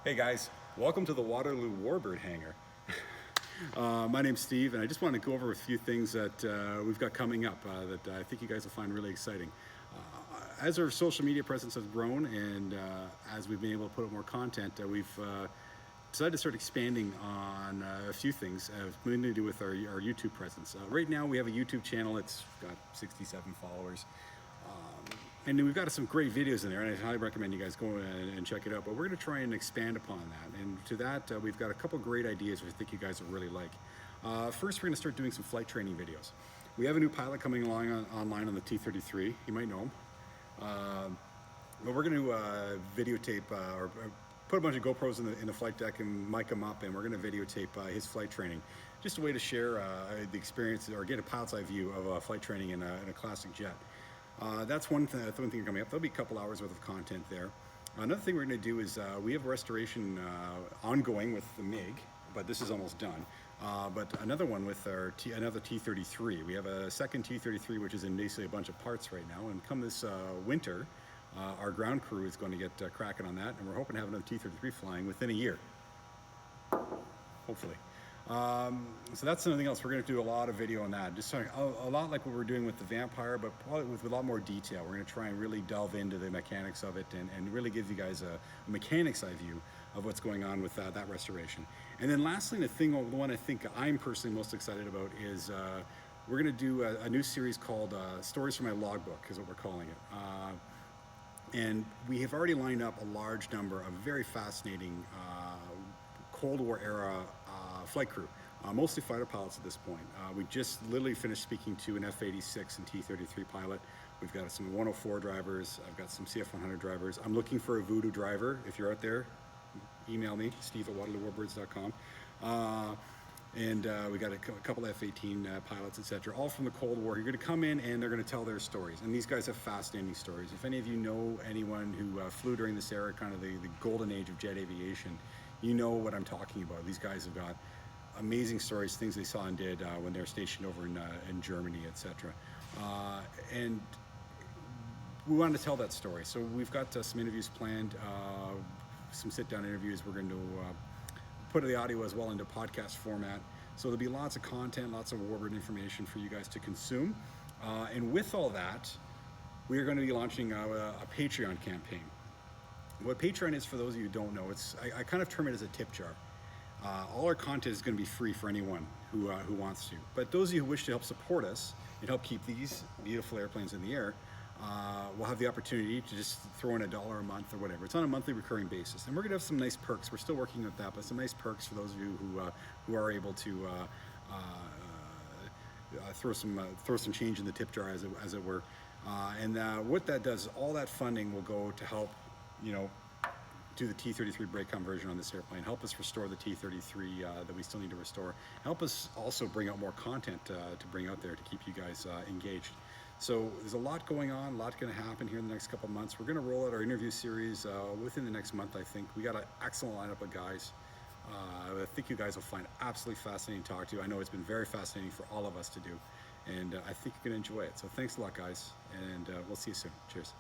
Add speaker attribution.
Speaker 1: Hey guys, welcome to the Waterloo Warbird hangar. My name's Steve, and I just want to go over a few things that we've got coming up that I think you guys will find really exciting. As our social media presence has grown and as we've been able to put out more content, we've decided to start expanding on a few things mainly to do with our YouTube presence. Right now we have a YouTube channel that's got 67 followers. And we've got some great videos in there, and I highly recommend you guys go and check it out. But we're going to try and expand upon that. And to that, we've got a couple great ideas which I think you guys will really like. First, we're going to start doing some flight training videos. We have a new pilot coming along online on the T-33. You might know him. But we're going to videotape or put a bunch of GoPros in the flight deck and mic them up, and we're going to videotape his flight training. Just a way to share the experience or get a pilot's eye view of flight training in a classic jet. That's one thing coming up. There'll be a couple hours worth of content there. Another thing we're going to do is we have restoration ongoing with the MiG, but this is almost done. But another one with another T-33. We have a second T-33, which is in basically a bunch of parts right now. And come this winter, our ground crew is going to get cracking on that, and we're hoping to have another T-33 flying within a year, hopefully. So that's something else. We're going to do a lot of video on that, just a lot like what we're doing with the Vampire, but probably with a lot more detail. We're going to try and really delve into the mechanics of it and really give you guys a mechanics eye view of what's going on with that restoration. And then lastly, the one I think I'm personally most excited about is we're going to do a new series called Stories from My Logbook, is what we're calling it. And we have already lined up a large number of very fascinating Cold War era flight crew, mostly fighter pilots at this point. We just literally finished speaking to an F-86 and T-33 pilot. We've got some 104 drivers. I've got some CF-100 drivers. I'm looking for a Voodoo driver. If you're out there, email me, steve@waterloowarbirds.com. And we got a couple F-18 pilots, etc., all from the Cold War. You're going to come in and they're going to tell their stories. And these guys have fascinating stories. If any of you know anyone who flew during this era, kind of the golden age of jet aviation, you know what I'm talking about. These guys have got amazing stories, things they saw and did when they were stationed over in Germany, etc. And we wanted to tell that story. So we've got some interviews planned, some sit-down interviews. We're going to put the audio as well into podcast format. So there'll be lots of content, lots of Warbird information for you guys to consume. And with all that, we are going to be launching a Patreon campaign. What Patreon is, for those of you who don't know, I kind of term it as a tip jar. All our content is going to be free for anyone who wants to. But those of you who wish to help support us and help keep these beautiful airplanes in the air, will have the opportunity to just throw in $1 a month or whatever. It's on a monthly recurring basis. And we're going to have some nice perks. We're still working with that, but some nice perks for those of you who are able to throw some change in the tip jar, as it were. And what that does, all that funding will go to help, do the T-33 brake conversion on this airplane, help us restore the T-33 that we still need to restore, help us also bring out more content to bring out there to keep you guys engaged. So there's a lot going on, a lot going to happen here in the next couple of months. We're going to roll out our interview series within the next month, I think. We got an excellent lineup of guys. I think you guys will find absolutely fascinating to talk to. I know it's been very fascinating for all of us to do, and I think you're going to enjoy it. So thanks a lot, guys, and we'll see you soon. Cheers.